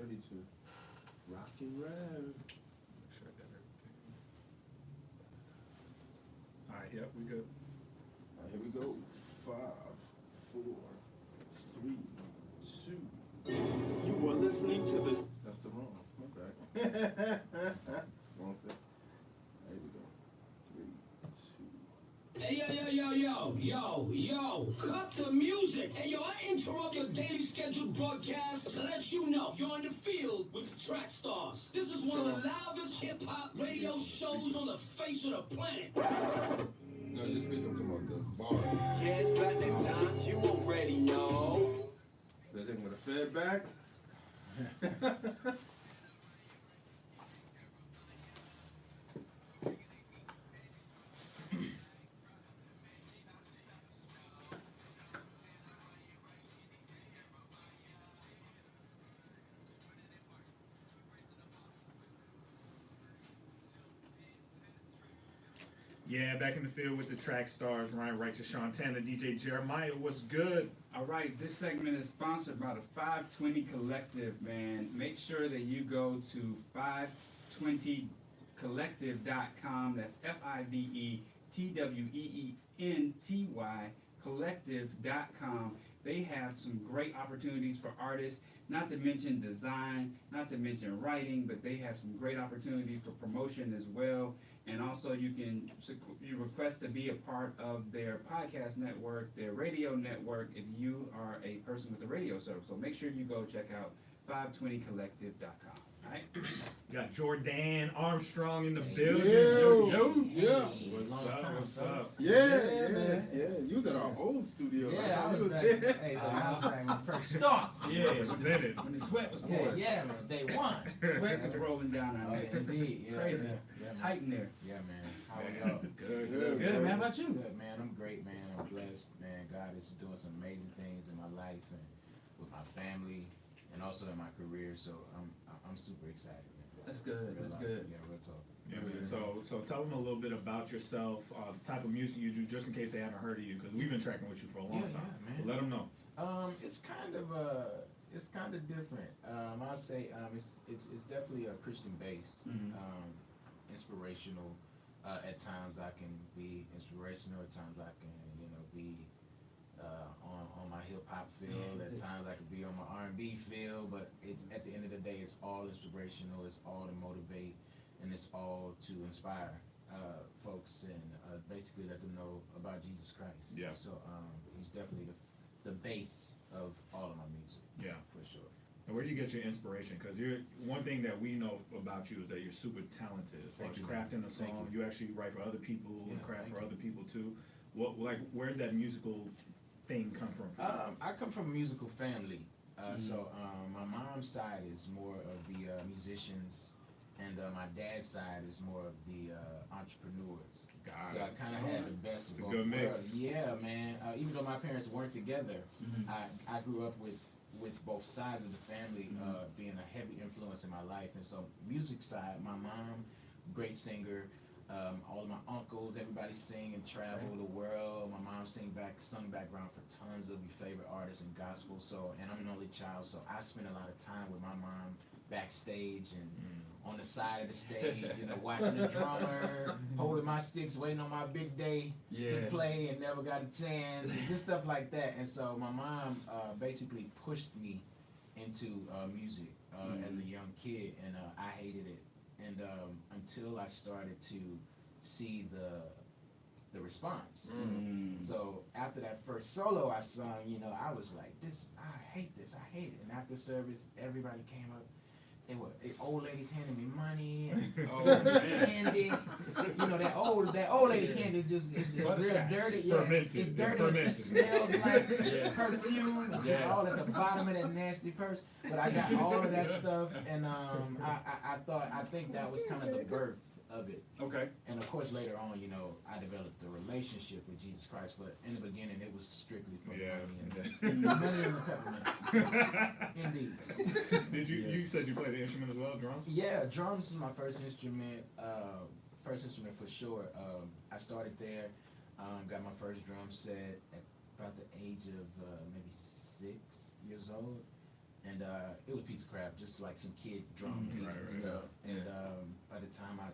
ready to rock and roll. Make sure I got everything. All right, yep, we good. All right, here we go. 5, 4, 3, 2. You are listening to the. That's the wrong. Okay. Wrong thing. There we go. 3, 2. Hey, yo, cut the music. Hey, yo, I interrupt your daily scheduled broadcast to let you know you're in the field with Trackstarz. This is one of the loudest hip-hop radio shows on the face of the planet. No, just speak up to the bar. Yeah, it's about that time. You already know. They're taking the fed back. Yeah, back in the field with the Trackstarz, Ryan Righteous, Shantana, DJ Jeremiah. What's good? All right, this segment is sponsored by the 520 Collective, man. Make sure that you go to 520collective.com. That's FIVETWEENTY collective.com. They have some great opportunities for artists, not to mention design, not to mention writing, but they have some great opportunity for promotion as well. And also you request to be a part of their podcast network, their radio network, if you are a person with a radio service. So make sure you go check out 520collective.com. All right? You got Jordan Armstrong in the building. Yeah. What's up? Yeah, man. Yeah, you was at our old studio. Yeah, I was back. Hey, I was back when we first started. Yeah, it was in it. When the sweat was Yeah, pouring. yeah, man. Day one. Sweat was rolling down our Oh, necks. indeed. Yeah, Crazy. Yeah, It's man. tight in there. Yeah, man. How are y'all? Good. Good. Good, man. How about you? Good, man. I'm great, man. I'm blessed, man. God is doing some amazing things in my life and with my family and also in my career. So I'm super excited, man. That's good. Real That's life. good. Yeah, real talk. Yeah, man. So tell them a little bit about yourself, the type of music you do, just in case they haven't heard of you, because we've been tracking with you for a long time. Yeah, man. But let them know. It's kind of different. I'll say it's definitely a Christian base, Mhm. inspirational. At times I can be inspirational. At times I can be on my hip hop field. At times I can be on my R&B field. But at the end of the day, it's all inspirational. It's all to motivate, and it's all to inspire folks and basically let them know about Jesus Christ. Yeah. So he's definitely the base of all of my music. Yeah. For sure. And where do you get your inspiration? Because one thing that we know about you is that you're super talented as far as Thank you. crafting a Thank song. You actually write for other people and Yeah, craft thank for you. other people too. Where did that musical thing come from? For you? I come from a musical family. So my mom's side is more of the musicians, and my dad's side is more of the entrepreneurs. Got So I it. kind of had the best It's of a both good mix. worlds. Yeah, man. Even though my parents weren't together, Mhm. I grew up with both sides of the family being a heavy influence in my life. And so music side, my mom, great singer. All of my uncles, everybody sing and travel the world. My mom sung background for tons of your favorite artists in gospel. So, and I'm an only child, so I spent a lot of time with my mom backstage and on the side of the stage, watching the drummer, holding my sticks, waiting on my big day to play, and never got a chance, and just stuff like that. And so my mom basically pushed me into music as a young kid, and I hated it. And until I started to see the response. So after that first solo I sung, I was like, I hate this, I hate it. And after service, everybody came up. They were old ladies handing me money and candy. That old lady candy it's real dirty. Yeah, Fermented. it's dirty. Fermented. It smells like perfume. It's all at the bottom of that nasty purse. But I got all of that stuff, and I think that was kind of the birth of it. Okay. And of course, later on, I developed a relationship with Jesus Christ. But in the beginning, it was strictly for money and money and peppermints. Indeed. Did you said you played the instrument as well, drums? Yeah, drums was my first instrument. First instrument for sure. I started there. Got my first drum set at about the age of maybe 6 years old. and it was piece of crap, just like some kid drum beat Right, and right, stuff. yeah. And by the time I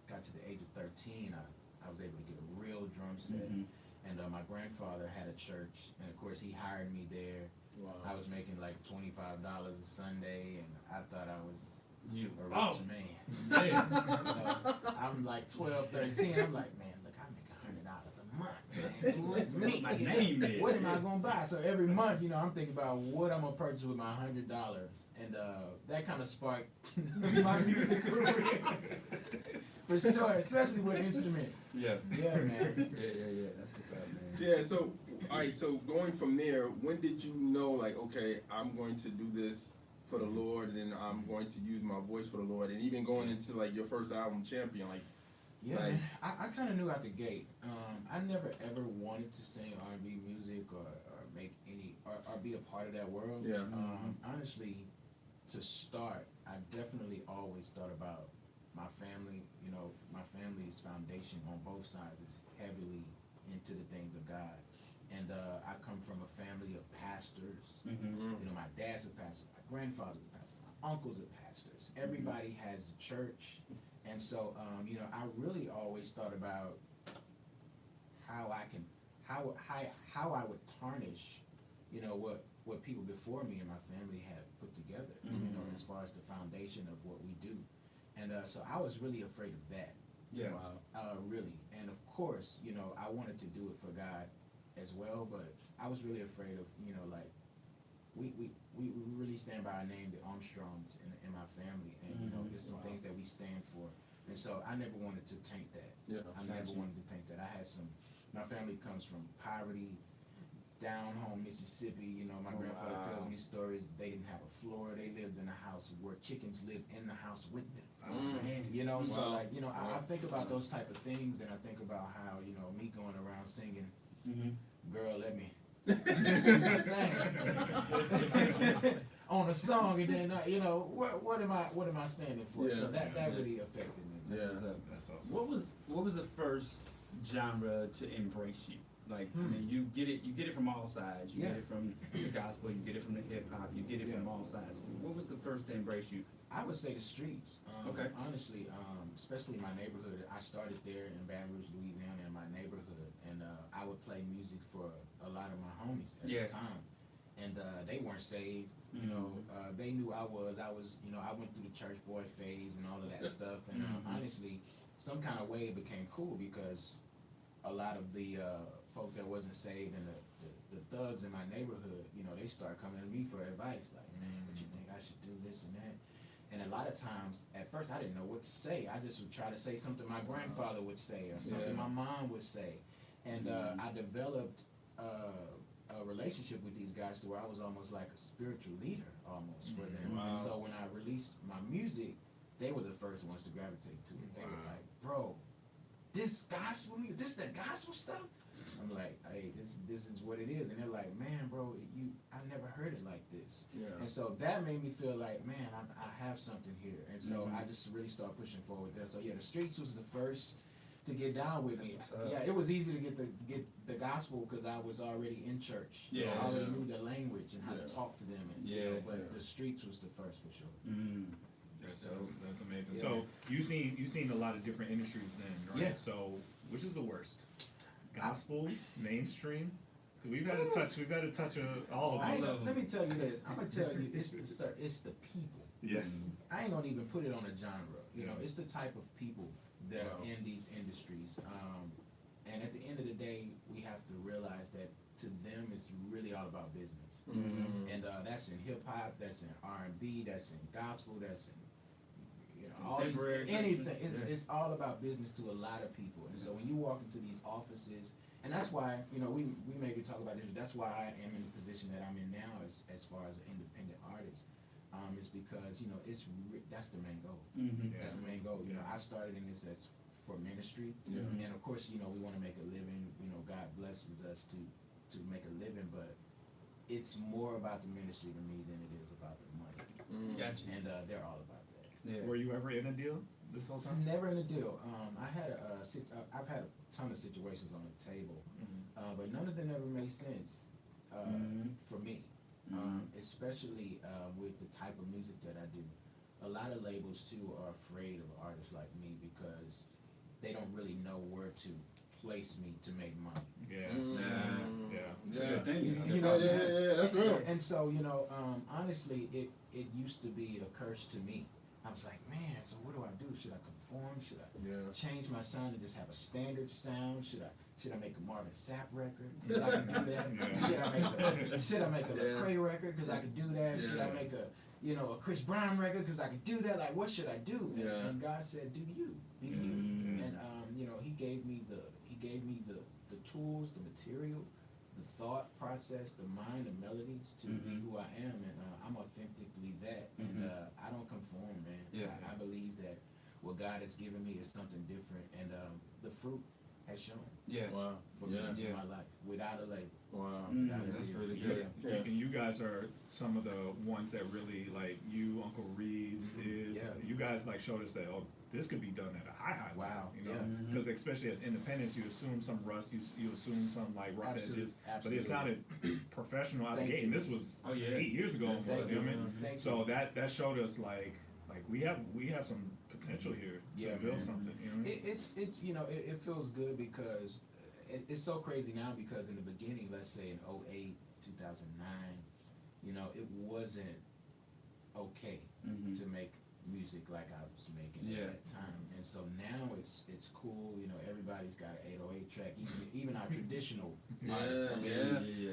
got to the age of 13, I was able to get a real drum set. And my grandfather had a church, and of course he hired me there. Wow. I was making like $25 a Sunday, and I thought I was You. a rich Oh, man. man. You know, I'm like 12, 13. I'm like, man, look, I make $100 a month, man. What my name is. What am I gonna buy? So every month, you know, I'm thinking about what I'm gonna purchase with my $100, and that kind of sparked my music career for sure, especially with instruments. Yeah. Yeah, man. Yeah. That's what's up, man. Yeah, so, all right, so going from there, when did you know, like, okay, I'm going to do this for the Lord, and then I'm going to use my voice for the Lord, and even going into, like, your first album, Champion, like, Yeah, like, man. I kind of knew out the gate. I never ever wanted to sing R&B music or make any or be a part of that world. Yeah. Honestly, to start, I definitely always thought about my family. You know, my family's foundation on both sides is heavily into the things of God, and I come from a family of pastors. You know, my dad's a pastor, my grandfather's a pastor, my uncles are pastors. Everybody has a church. And so, you know, I really always thought about how I would tarnish, you know, what people before me and my family had put together, you know, as far as the foundation of what we do. And so I was really afraid of that. Yeah. Really. And of course, you know, I wanted to do it for God as well, but I was really afraid of, you know, like, we really stand by our name, the Armstrongs in my family, and you know, there's some things that we stand for, and so I never wanted to taint that. yeah. I never wanted to taint that. My family comes from poverty, down home Mississippi. You know, my grandfather tells me stories. They didn't have a floor. They lived in a house where chickens lived in the house with them. Man. You know, so Wow. like, you know, I think about those type of things, and I think about how, you know, me going around singing, "Girl, let me." On a song, and then you know what am I standing for? Yeah. So that really affected me. That's Yeah. what's up. That's awesome. What was the first genre to embrace you? Like, I mean, you get it from all sides. You Yeah. get it from the gospel, you get it from the hip hop, you get it from Yeah. all sides. What was the first to embrace you? I would say the streets. Okay. Honestly, especially my neighborhood. I started there in Baton Rouge, Louisiana, in my neighborhood, and I would play music for a lot of my homies at Yeah. the time, and they weren't saved. You know, they knew I was. You know, I went through the church boy phase and all of that stuff, and honestly, some kind of way it became cool because a lot of the folk that wasn't saved and the thugs in my neighborhood, you know, they started coming to me for advice, like, man, what you think I should do this and that? And a lot of times, at first, I didn't know what to say. I just would try to say something my grandfather would say or something my mom would say. And I developed a relationship with these guys to where I was almost like a spiritual leader almost for them. Wow. And so when I released my music, they were the first ones to gravitate to it. They were like, bro, this gospel music, this that gospel stuff? I'm like, hey, this is what it is. And they're like, man, bro, I never heard it like this. Yeah. And so that made me feel like, man, I have something here. And so I just really started pushing forward there. So yeah, the streets was the first to get down with me. That's what's up. Yeah, it was easy to get the gospel because I was already in church. You know, Yeah. I already knew the language and how to Yeah. talk to them. And, you Yeah. know, but the streets was the first for sure. That's amazing. Yeah. So you've seen a lot of different industries then, right? Yeah. So which is the worst? Gospel, mainstream? 'Cause we've got to touch all of them. Let me tell you this. I'm gonna tell you, it's the people. Yes. I ain't gonna even put it on a genre. You know, it's the type of people that Wow. are in these industries. And at the end of the day, we have to realize that to them, it's really all about business. And that's in hip hop, that's in R&B, that's in gospel, that's in all these, Contemporary. anything. Yeah. It's all about business to a lot of people. And so when you walk into these offices, and that's why, you know, we maybe talk about this, but that's why I am in the position that I'm in now as far as an independent artist. Is because, you know, that's the main goal. That's the main goal. You know, I started in this as for ministry, and of course, you know, we want to make a living. You know, God blesses us to make a living, but it's more about the ministry to me than it is about the money. Gotcha. And they're all about that. Yeah. Were you ever in a deal this whole time? Never in a deal. I've had a ton of situations on the table, but none of them ever made sense for me. especially with the type of music that I do. A lot of labels too are afraid of artists like me because they don't really know where to place me to make money. It's a good thing. Yeah, that's real. And so, you know, honestly, it used to be a curse to me. I was like, man, so what do I do? Should I conform? Should I change my sound and just have a standard sound? Should I make a Marvin Sapp record? Because I can do that. Should I make a Lecrae record? Because I can do that. Should I make a Chris Brown record? Because I can do that. Like, what should I do? And God said, do you, be you. And He gave me the tools, the material, the thought process, the mind, the melodies to be who I am, and I'm authentically that, and I don't conform, man. I believe that what God has given me is something different, and the fruit has shown. Wow. For me in my life, without a label. Wow. That's really good. And you guys are some of the ones that really, like, you, Uncle Reese, you guys, like, showed us that, this could be done at a high level. Wow. You know? Because especially as independents, you assume some rust, you assume some, like, rough edges. But it sounded professional out of the gate. And this was 8 years ago almost. You know what I mean? So that showed us, like we have some potential here to build something. You know? It's it feels good because it's so crazy now because in the beginning, let's say in 2008, 2009, it wasn't okay to make music like I was making at that time, and so now it's cool. Everybody's got an 808 track, even our traditional artists.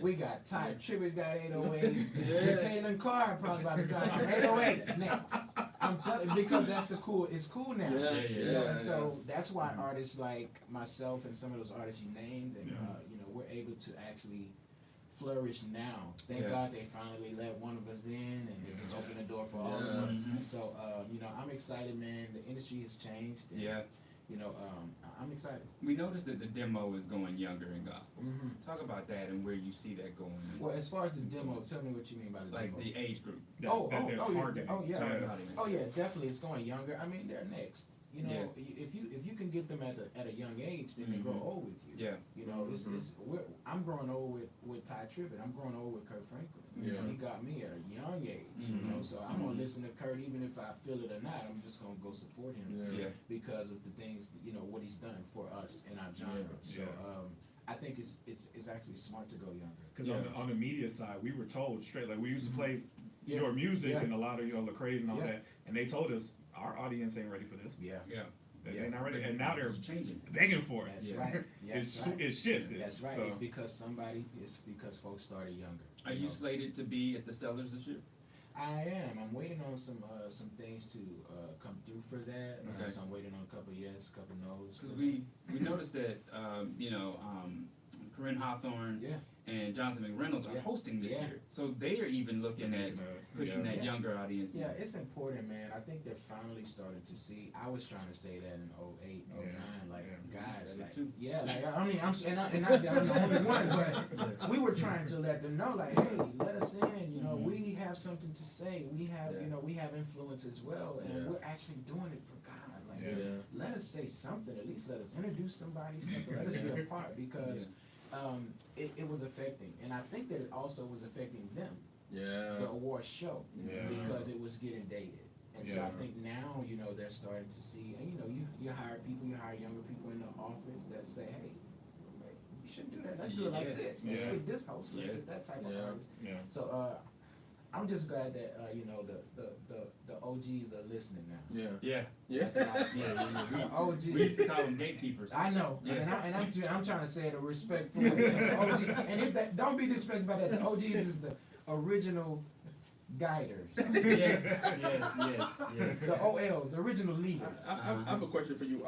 We got Ty Tribbett got 808s. Kaylin Carr probably about to drive some 808s next. I'm telling you, because that's it's cool now. And so that's why artists like myself and some of those artists you named, and we're able to actually flourish now. Thank God they finally let one of us in, and it just opened the door for all of us. And so, I'm excited, man. The industry has changed. And, I'm excited. We noticed that the demo is going younger in gospel. Talk about that and where you see that going. Well, as far as the demo, tell me what you mean by the demo. Like the age group. Definitely, it's going younger. I mean, they're next. If you can get them at a young age, then they grow old with you. I'm growing old with Ty Tribbett. I'm growing old with Kurt Franklin. He got me at a young age. So I'm gonna listen to Kurt even if I feel it or not. I'm just gonna go support him because of the things what he's done for us in our genre. So I think it's actually smart to go younger. Because on the media side, we were told straight, like we used to play your music and a lot of Lecrae's and all that, and they told us our audience ain't ready for this. They're not ready, and now they're changing, begging for it. That's right. It's shifted. That's right. So. It's because folks started younger. Are you slated to be at the Stellars this year? I am. I'm waiting on some things to come through for that. Okay. So I'm waiting on a couple yes, a couple no's. Because we noticed that Corinne Hawthorne and Jonathan McReynolds are hosting this year, so they are even looking at pushing that younger audience. Yeah, it's important, man. I think they're finally starting to see. I was trying to say that in 08, 09, guys, I'm the only one, but we were trying to let them know, like, hey, let us in. We have something to say. We have, we have influence as well, and we're actually doing it for God. Like, let us say something. At least let us introduce somebody. Something. Let us be a part because. It was affecting, and I think that it also was affecting them. The award show because it was getting dated, and so I think now they're starting to see, and you hire younger people in the office that say, hey, you shouldn't do that. Let's do it like this. Let's get this host. Let's get that type of artist. So I'm just glad that the OGs are listening now. That's what I see. OGs. We used to call them gatekeepers. I know, and I'm trying to say it a respectful way. OG, and if that don't be disrespected by that, the OGs is the original guiders. Yes. The OLs, the original leaders. I have a question for you.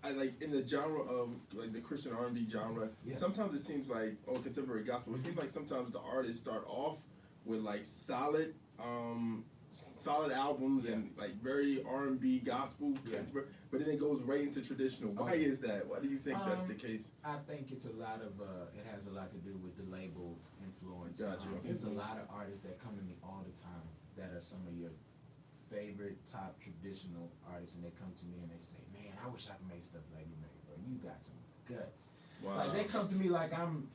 I like in the genre of like the Christian R&B genre. Sometimes it seems like contemporary gospel. It seems like sometimes the artists start off with like solid albums and like very R&B gospel, but then it goes right into traditional. Why is that? Why do you think that's the case? I think it's a lot of it has a lot to do with the label influence. Gotcha. There's a lot of artists that come to me all the time that are some of your favorite top traditional artists, and they come to me and they say, "Man, I wish I could make stuff like you made, bro. You got some guts." Wow. Like they come to me like I'm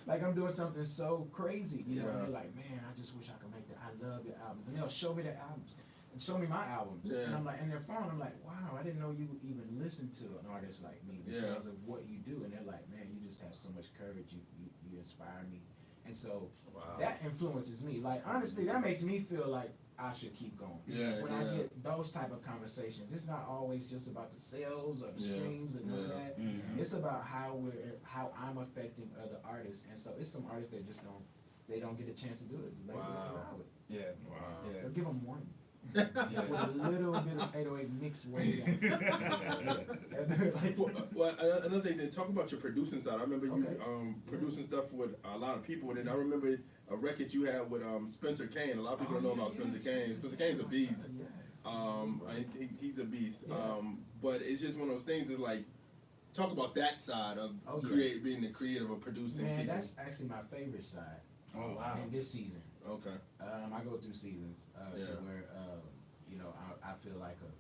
like I'm doing something so crazy, you know, Yeah. and they're like, man, I just wish I could make that. I love your albums. And they'll show me their albums and show me my albums. Yeah. And I'm like, and their phone, I'm like, wow, I didn't know you even listened to an artist like me because of what you do. And they're like, man, you just have so much courage. You inspire me. And so that influences me. Like, honestly, that makes me feel like I should keep going. Yeah, when I get those type of conversations, it's not always just about the sales or the streams and all that. Mm-hmm. It's about how I'm affecting other artists, and so it's some artists that just don't get a chance to do it. Like, Yeah. Wow. Yeah. but give them one. Yeah. With a little bit of 808 mixed way. Well, another thing, then talk about your producing side. I remember you producing stuff with a lot of people, and then I remember a record you had with Spencer Kane. A lot of people don't know about Spencer Kane. Spencer Kane's a beast. He's a beast. But it's just one of those things. Is like, talk about that side of being the creative of producing. Man, people. that's actually my favorite side. Oh, wow. In this season. Okay. I go through seasons to where you know, I feel like a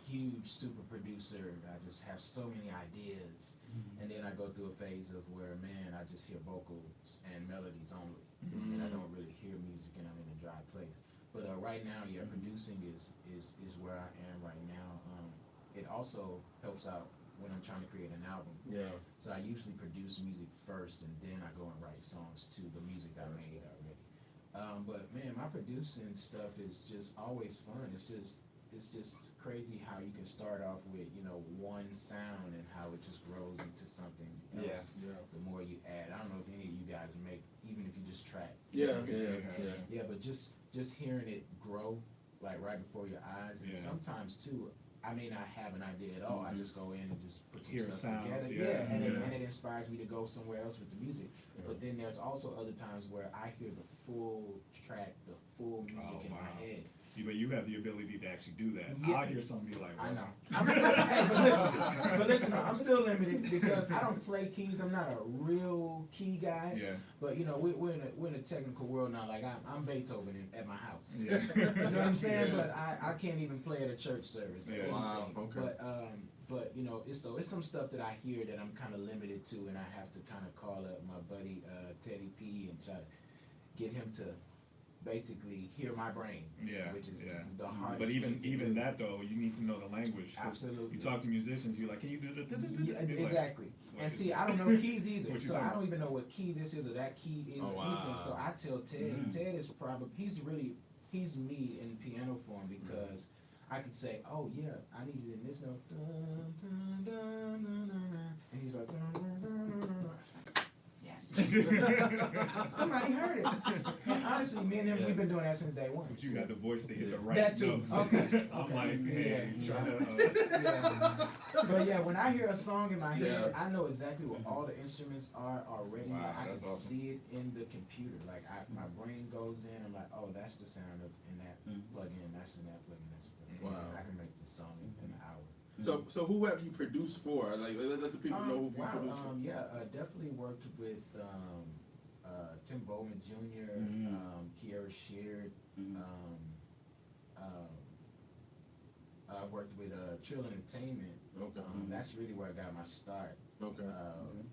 huge super producer. I just have so many ideas, and then I go through a phase of where, man, I just hear vocals and melodies only, and I don't really hear music, and I'm in a dry place. But right now, producing is where I am right now. It also helps out when I'm trying to create an album. Yeah. So I usually produce music first, and then I go and write songs to the music I made already. But man, my producing stuff is just always fun. It's just crazy how you can start off with, you know, one sound and how it just grows into something else. Yeah. The more you add, I don't know if any of you guys make, even if you just track. Yeah. But just hearing it grow, like right before your eyes, and sometimes too, I may not have an idea at all. I just go in and just put some stuff together. And it inspires me to go somewhere else with the music. But then there's also other times where I hear the full track, the full music in my head. But you have the ability to actually do that. Yeah. I'll hear something be like, I know. I'm still, but listen, I'm still limited because I don't play keys. I'm not a real key guy. Yeah. But you know, we're in a technical world now. Like I'm Beethoven at my house. Yeah. You know what I'm saying? But I can't even play at a church service. Yeah. Wow. Okay. But you know, it's some stuff that I hear that I'm kind of limited to, and I have to kind of call up my buddy Teddy P and try to get him to basically hear my brain. Yeah, which is yeah. the hardest. But thing to even do. that though, you need to know the language. Absolutely. You talk to musicians, you're like, can you do this? Yeah, exactly. And see, I don't know keys either, so I don't even know what key this is or that key is or anything. So I tell Ted, Ted is probably he's me in piano form because I could say, oh yeah, I need it in this note, dun, dun, dun, dun, dun, dun. And he's like, dun, dun, dun, dun, dun. Yes. Somebody heard it. And honestly, me and him, we've been doing that since day one. But you got the voice to hit the right That too. notes. Okay. I'm like, hey, trying yeah. But yeah, when I hear a song in my head, I know exactly what all the instruments are already. Wow, I can that's awesome. see it in the computer. Like my brain goes in. I'm like, oh, that's the sound of in that plug-in. That's in that plug-in. That's Wow. I can make this song in an hour. So who have you produced for? Like, let the people know who you produced for. Definitely worked with Tim Bowman Jr., Kiara Sheard. I worked with Trill Entertainment. Okay. That's really where I got my start. Okay.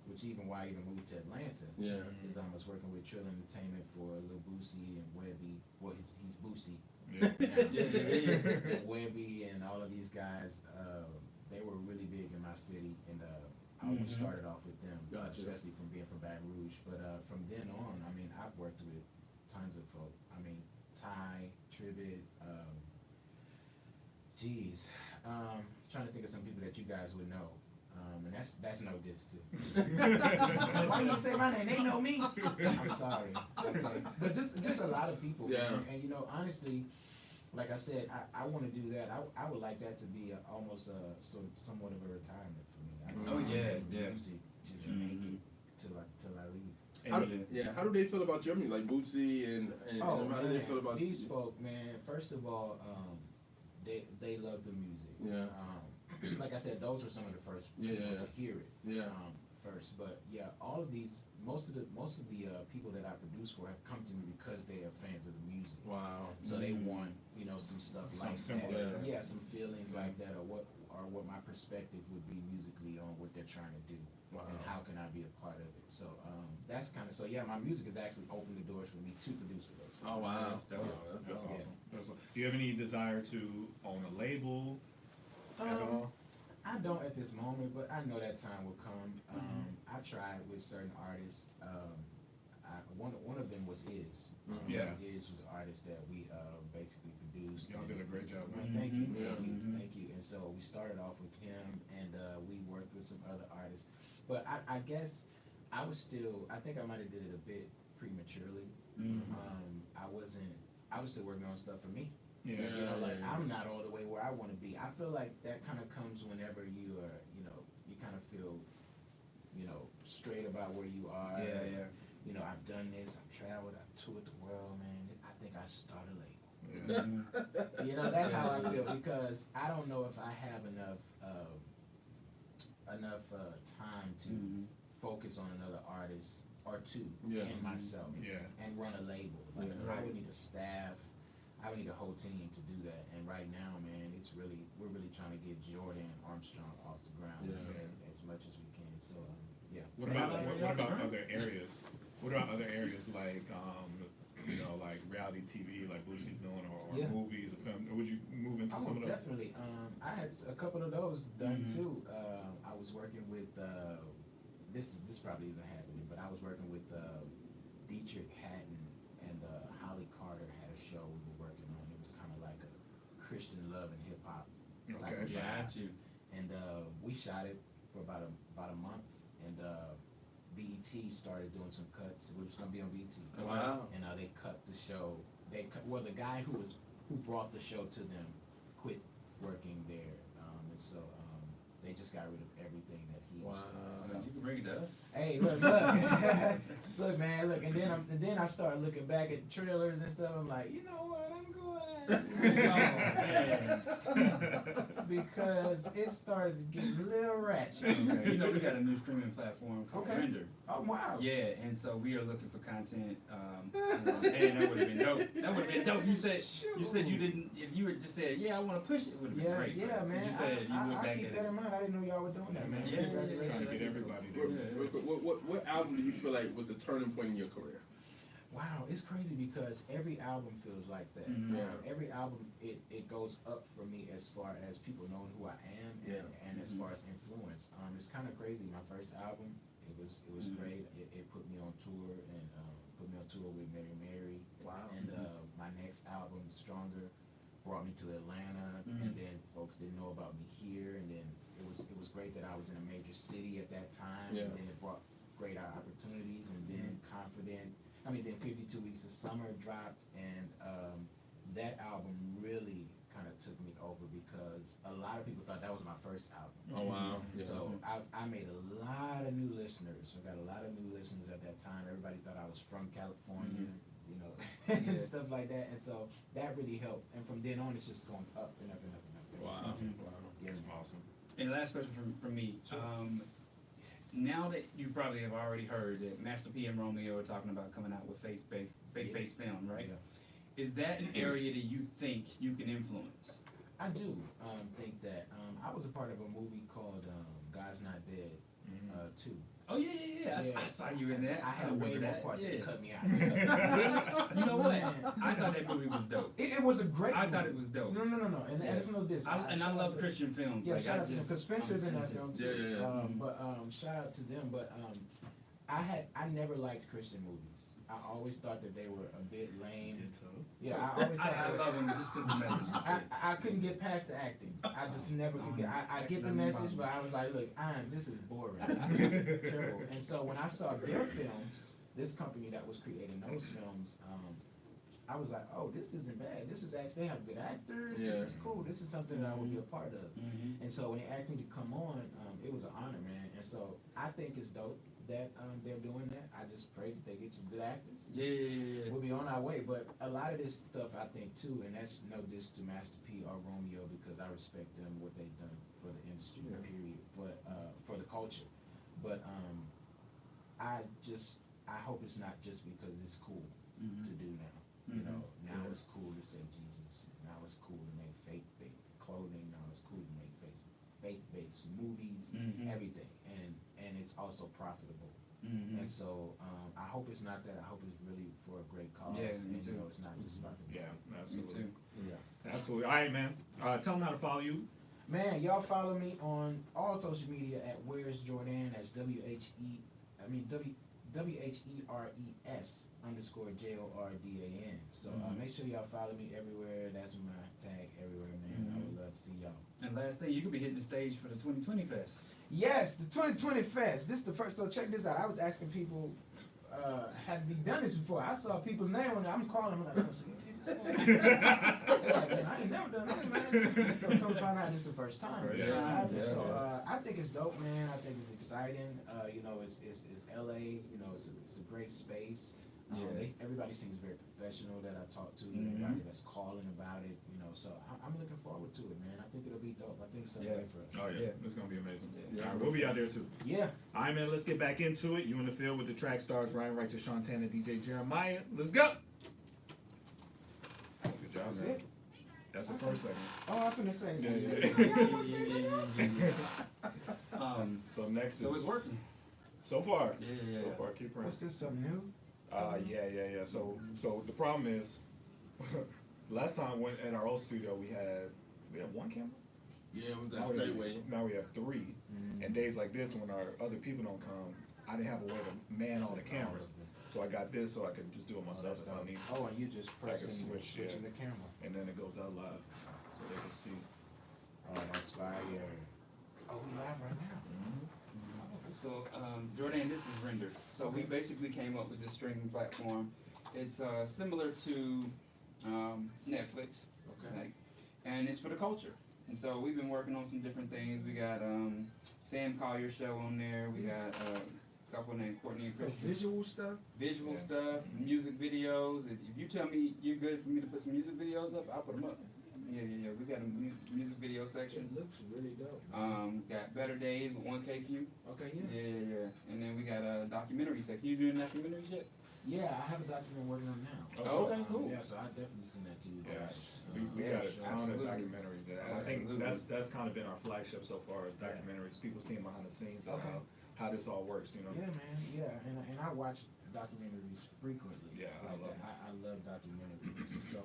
Which why I even moved to Atlanta. Yeah. Because I was working with Trill Entertainment for Lil Boosie and Webby. Well, he's Boosie. Yeah. Webby and all of these guys, they were really big in my city, and I almost started off with them, especially from being from Baton Rouge. But from then on, I mean, I've worked with tons of folk. I mean, Ty, Tribbett, trying to think of some people that you guys would know. And that's no diss too. Why you say my name? They know me. I'm sorry. Okay. But just a lot of people. Yeah. And you know, honestly, like I said, I want to do that. I would like that to be almost somewhat of a retirement for me. Music just make it till I leave. How do they feel about Germany? Like Bootsy and how do they feel about these folk? Man, first of all, they love the music. Yeah. Like I said, those were some of the first people to hear it. Yeah. First, but yeah, all of these, most of the people that I produce for have come to me because they are fans of the music. Wow. So they want some stuff like similar. that. Yeah, some feelings like that, or or what my perspective would be musically on what they're trying to do, and how can I be a part of it. So that's kind of, so yeah, my music has actually opened the doors for me to produce for those. Oh wow, That's dope. Wow, That's dope. awesome. That's awesome. Do you have any desire to own a label at all? I don't at this moment, but I know that time will come. I tried with certain artists. One of them was Iz. Iz was an artist that we basically produced. Y'all did a great job, man. Thank you, thank you. And so we started off with him, and we worked with some other artists. But I guess I think I might have did it a bit prematurely. I was still working on stuff for me. Yeah. You know, like I'm not all the way where I want to be. I feel like that kind of comes whenever you are, you kind of feel, straight about where you are. Yeah. You know, I've done this, I've traveled, I've toured the world, man. I think I should start a label. Yeah. That's how I feel, because I don't know if I have enough time to focus on another artist or two and myself and run a label. Like I would need a staff. I would need a whole team to do that. And right now, man, we're really trying to get Jordan Armstrong off the ground as much as we can. So What about other areas? What about other areas like like reality TV, like Blue She's doing, or movies or film? Or would you move into some of those? Definitely. I had a couple of those done too. I was working with this probably isn't happening, but I was working with Dietrich Haddon and Holly Carter had a show we were working on. It was kind of like a Christian love and hip hop. Okay. Got you. And we shot it for about a month, and BET started doing some cuts. It was going to be on BET. Wow. And they cut the show. The guy who brought the show to them quit working there, and so they just got rid of everything that he was. So you can bring it to us. Hey, look, look, man, look, and then I started looking back at trailers and stuff. I'm like, you know what, I'm because it started to get a little ratchet. You know, we got a new streaming platform called Render. Oh wow. Yeah, and so we are looking for content. And that would have been dope. That would have been dope. You said you didn't. If you had just said, I want to push it, it would have been great. Yeah, man. You said you went back keep at that it. in mind. I didn't know y'all were doing that, man. Yeah, Trying to get everybody there. What album do you feel like was a turning point in your career? Wow, it's crazy because every album feels like that. Every album, it goes up for me as far as people knowing who I am and as far as influence. It's kind of crazy. My first album, it was great. It put me on tour and put me on tour with Mary. Wow. And my next album, Stronger, brought me to Atlanta, and then folks didn't know about me here, and then it was great that I was in a major city at that time, and then it brought great opportunities, and then then 52 Weeks of Summer dropped, and that album really kind of took me over because a lot of people thought that was my first album. Oh wow. Yeah. So I made a lot of new listeners. I got a lot of new listeners at that time. Everybody thought I was from California, and stuff like that. And so that really helped. And from then on, it's just going up and up and up and up. Wow. Yeah. Awesome. And the last question from me. Now that you probably have already heard that Master P and Romeo are talking about coming out with faith-based film, right? Yeah. Is that an area that you think you can influence? I do think that. I was a part of a movie called God's Not Dead 2. Oh yeah. I saw you in that. I had way more parts that cut me out. You know what? I thought that movie was dope. It was a great movie. I thought it was dope. No. And it's no diss. I love Christian films. Yeah, like, shout out to them, because Spencer's in that film too. Yeah. But shout out to them. But I never liked Christian movies. I always thought that they were a bit lame. Yeah, I always thought I love them just because the message. I couldn't get past the acting. I just never could get. I get the message, but I was like, look, this is boring. This is terrible. And so when I saw their films, this company that was creating those films, I was like, oh, this isn't bad. This is actually, they have good actors. This is cool. This is something that I would be a part of. And so when they asked me to come on, it was an honor, man. And so I think it's dope that they're doing that. I just pray that they get some good actors. Yeah. We'll be on our way. But a lot of this stuff, I think, too, and that's no diss to Master P or Romeo, because I respect them, what they've done for the industry, period, but for the culture. But I hope it's not just because it's cool to do now. You know, now it's cool to say Jesus. Now it's cool to make fake clothing. Now it's cool to make faith-based movies, everything, and it's also profitable. And so I hope it's not that. I hope it's really for a great cause. Yeah, me and too. You know, it's not just about the money. Absolutely. Me too. Yeah. Absolutely. All right, man. Tell them how to follow you. Man, y'all follow me on all social media at Where's Jordan. That's WHERES _JORDAN. So make sure y'all follow me everywhere. That's my tag everywhere, man. I would love to see y'all. And last thing, you could be hitting the stage for the 2020 Fest. Yes, the 2020 Fest. This is the first. So check this out. I was asking people, had they done this before? I saw people's name on there. I'm calling them like, they're like, man, I ain't never done that, man. So come find out this is the first time. So I think it's dope, man. I think it's exciting. You know, it's LA. You know, it's a great space. Everybody seems very professional that I talk to. Everybody that's calling about it. You know, so I'm looking forward to it, man. I think it'll be dope. I think it's something great for us. Oh yeah, it's gonna be amazing. All right, we'll be out there too. Yeah. All right, man. Let's get back into it. You in the field with the track stars, Ryan Wright, Shantana, DJ Jeremiah. Let's go. Good job, That's man. it. That's the first segment. Oh, I'm finna say. So next So is it's working. so far. Yeah. So far, keep What's praying. this? Something new? Yeah. So the problem is, last time when at our old studio we had one camera. Yeah, it was that Now we, straight way. now we have three. And days like this, when our other people don't come, I didn't have a way to man all the cameras. So I got this so I could just do it myself if I need. Oh, and you just pressing, switching the camera. And then it goes out live, so they can see. Oh, that's fire. Oh, we live right now. So, Jordan, this is Render. So we basically came up with this streaming platform. It's similar to Netflix, Okay. and it's for the culture. And so we've been working on some different things. We got Sam Collier's show on there. We got a couple named Courtney and So Christian. visual stuff? Visual stuff, music videos. If you tell me you're good for me to put some music videos up, I'll put them up. Yeah. We got a music video section. It looks really dope. Got Better Days with 1K View. Okay, Yeah. And then we got a documentary section. You doing documentaries yet? Yeah, I have a document working on now. Oh, okay, cool. Yeah, so I definitely send that to you Yeah, guys. we got a sure. ton Absolutely. of documentaries. And I think Absolutely. that's kind of been our flagship so far is documentaries. People seeing behind the scenes of how this all works. You know. Yeah, man. Yeah, and I watch documentaries frequently. Yeah, I Like love that. I love documentaries. So,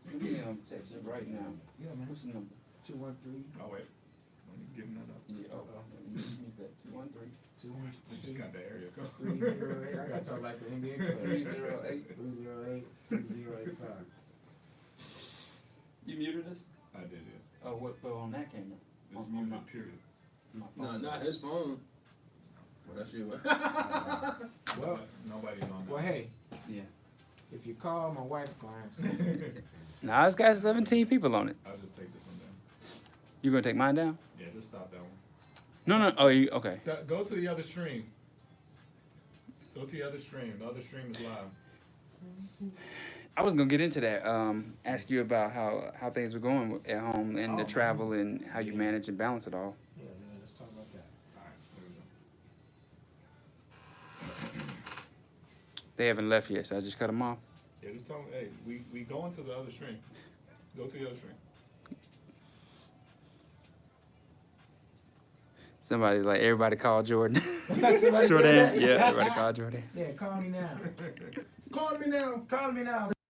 Let me text you right now. yeah, man. What's the number? 213. Oh wait, let me give that up. Yeah, use that. 213. We just got the area code. 308. I gotta talk like the NBA player. 308. 308 6085. You muted us? I did it. Oh, what? But on that camera. It's On muted. my Period. No, not his phone. Well, that's you. Well, Nobody's on well, hey, Yeah. if you call my wife clients, that. Now it's got 17 people on it. I'll just take this one down. You gonna take mine down? Yeah, just stop that one. No. Oh, you okay? Go to the other stream. Go to the other stream. The other stream is live. I was gonna get into that. Ask you about how things were going at home and the travel and how you manage and balance it all. yeah, let's talk about that. All right, there we go. They haven't left yet, so I just cut them off. Yeah, just tell them, hey, we go into the other stream. Go to the other stream. Somebody like everybody call Jordan. Somebody said Jordan. that? Yeah, everybody call Jordan. Yeah, call me now. Call me now. Call me now.